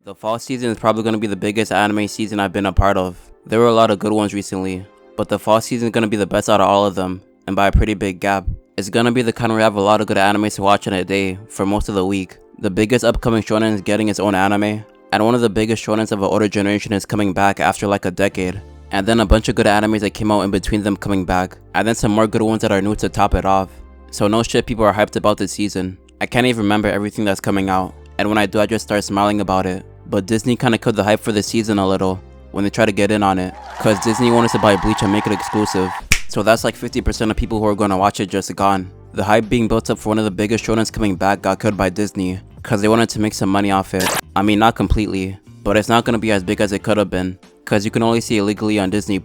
The fall season is probably going to be the biggest anime season I've been a part of. There were a lot of good ones recently, but the fall season is going to be the best out of all of them, and by a pretty big gap. It's going to be the kind where we have a lot of good anime to watch in a day for most of the week. The biggest upcoming shonen is getting its own anime, and one of the biggest shonens of an older generation is coming back after like a decade. And then a bunch of good animes that came out in between them coming back, and then some more good ones that are new to top it off. So no shit, people are hyped about this season. I can't even remember everything that's coming out, and when I do I just start smiling about it. But Disney kinda killed the hype for this season a little when they try to get in on it, cause Disney wanted to buy Bleach and make it exclusive. So that's like 50% of people who are gonna watch it just gone. The hype being built up for one of the biggest shonens coming back got killed by Disney, cause they wanted to make some money off it. I mean, not completely, but it's not gonna be as big as it could have been, cause you can only see it legally on Disney+.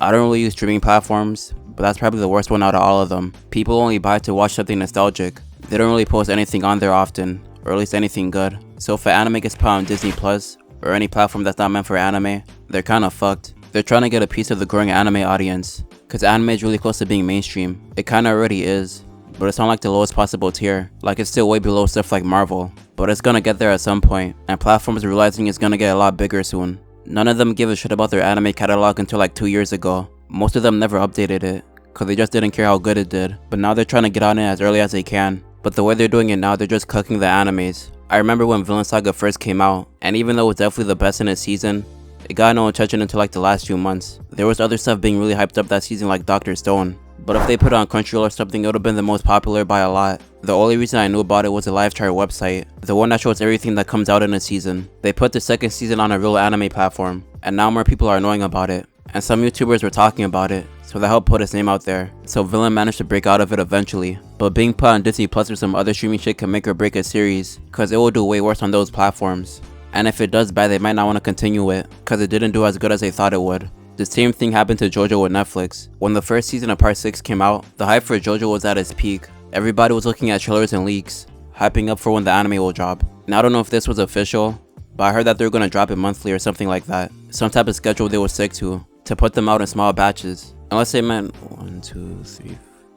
I don't really use streaming platforms, but that's probably the worst one out of all of them. People only buy it to watch something nostalgic. They don't really post anything on there often, or at least anything good. So if an anime gets put on Disney+, or any platform that's not meant for anime, they're kinda fucked. They're trying to get a piece of the growing anime audience, cause anime is really close to being mainstream. It kinda already is, but it's not like the lowest possible tier. Like, it's still way below stuff like Marvel, but it's gonna get there at some point, and platforms are realizing it's gonna get a lot bigger soon. None of them give a shit about their anime catalog until like 2 years ago. Most of them never updated it, cause they just didn't care how good it did, but now they're trying to get on it as early as they can. But the way they're doing it now, they're just cooking the animes. I remember when Villain Saga first came out, and even though it was definitely the best in its season, it got no attention until like the last few months. There was other stuff being really hyped up that season like Dr. Stone, but if they put it on Crunchyroll or something, it would have been the most popular by a lot. The only reason I knew about it was the live chart website, the one that shows everything that comes out in a season. They put the second season on a real anime platform, and now more people are knowing about it, and some YouTubers were talking about it, so that helped put his name out there. So Villain managed to break out of it eventually, but being put on Disney Plus or some other streaming shit can make or break a series, cause it will do way worse on those platforms. And if it does bad, they might not want to continue it, cause it didn't do as good as they thought it would. The same thing happened to Jojo with Netflix. When the first season of Part 6 came out, the hype for Jojo was at its peak. Everybody was looking at trailers and leaks, hyping up for when the anime will drop. Now I don't know if this was official, but I heard that they were gonna drop it monthly or something like that. Some type of schedule they would stick to put them out in small batches. Unless they meant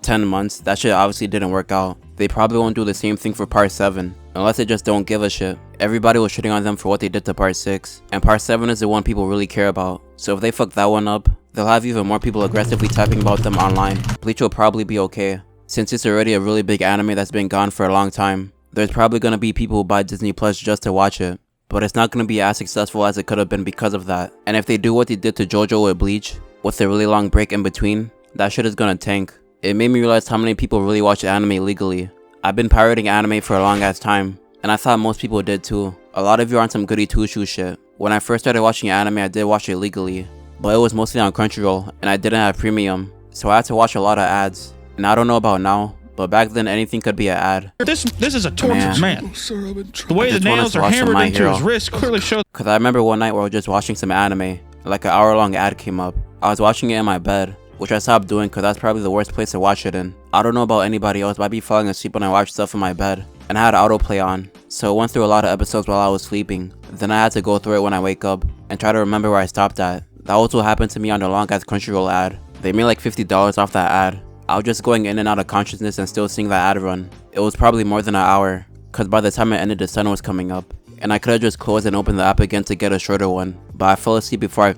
10 months, that shit obviously didn't work out. They probably won't do the same thing for Part 7, unless they just don't give a shit. Everybody was shitting on them for what they did to Part 6, and Part 7 is the one people really care about. So if they fuck that one up, they'll have even more people aggressively typing about them online. Bleach will probably be okay, since it's already a really big anime that's been gone for a long time. There's probably gonna be people who buy Disney Plus just to watch it, but it's not gonna be as successful as it could have been because of that. And if they do what they did to Jojo with Bleach, with a really long break in between, that shit is gonna tank. It made me realize how many people really watch anime legally. I've been pirating anime for a long ass time, and I thought most people did too. A lot of you are on some goody two-shoes shit. When I first started watching anime, I did watch it legally, but it was mostly on Crunchyroll, and I didn't have premium, so I had to watch a lot of ads. And I don't know about now, but back then anything could be an ad. This is a tortured man. The way the nails are hammered into his wrist clearly shows. Cause I remember one night where I was just watching some anime, like an hour-long ad came up. I was watching it in my bed, which I stopped doing cause that's probably the worst place to watch it in. I don't know about anybody else, but I'd be falling asleep when I watch stuff in my bed, and I had autoplay on, so it went through a lot of episodes while I was sleeping. Then I had to go through it when I wake up, and try to remember where I stopped at. That also happened to me on the long ass Crunchyroll ad. They made like $50 off that ad. I was just going in and out of consciousness and still seeing that ad run. It was probably more than an hour, cause by the time it ended the sun was coming up, and I could've just closed and opened the app again to get a shorter one, but I fell asleep before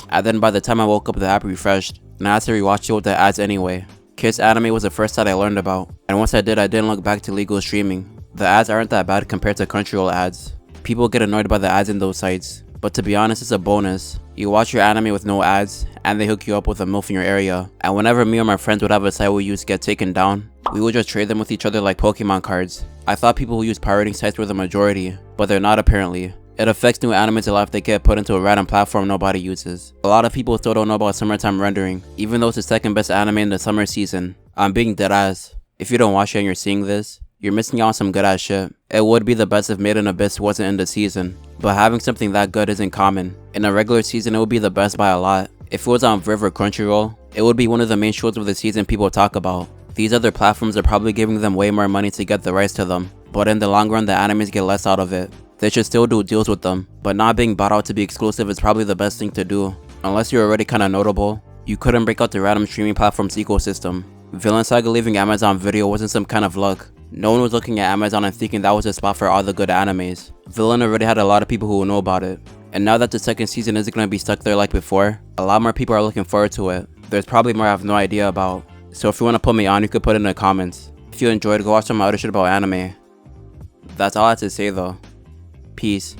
and then by the time I woke up the app refreshed, and I had to rewatch it with the ads anyway. Kids anime was the first that I learned about, and once I did, I didn't look back to legal streaming. The ads aren't that bad compared to Crunchyroll ads. People get annoyed by the ads in those sites, but to be honest, it's a bonus. You watch your anime with no ads, and they hook you up with a MILF in your area. And whenever me or my friends would have a site we used to get taken down, we would just trade them with each other like Pokemon cards. I thought people who use pirating sites were the majority, but they're not apparently. It affects new animes a lot if they get put into a random platform nobody uses. A lot of people still don't know about summertime rendering, even though it's the second best anime in the summer season. I'm being deadass. If you don't watch it and you're seeing this, you're missing out on some good ass shit. It would be the best if Made in Abyss wasn't in the season, but having something that good isn't common. In a regular season, it would be the best by a lot. If it was on Viv or Crunchyroll, it would be one of the main shows of the season people talk about. These other platforms are probably giving them way more money to get the rights to them, but in the long run the animes get less out of it. They should still do deals with them, but not being bought out to be exclusive is probably the best thing to do. Unless you're already kinda notable, you couldn't break out the random streaming platform's ecosystem. Villain Saga leaving Amazon Video wasn't some kind of luck. No one was looking at Amazon and thinking that was a spot for all the good animes. Villain already had a lot of people who will know about it. And now that the second season isn't going to be stuck there like before, a lot more people are looking forward to it. There's probably more I have no idea about. So if you want to put me on, you could put it in the comments. If you enjoyed, go watch some other shit about anime. That's all I have to say though. Peace.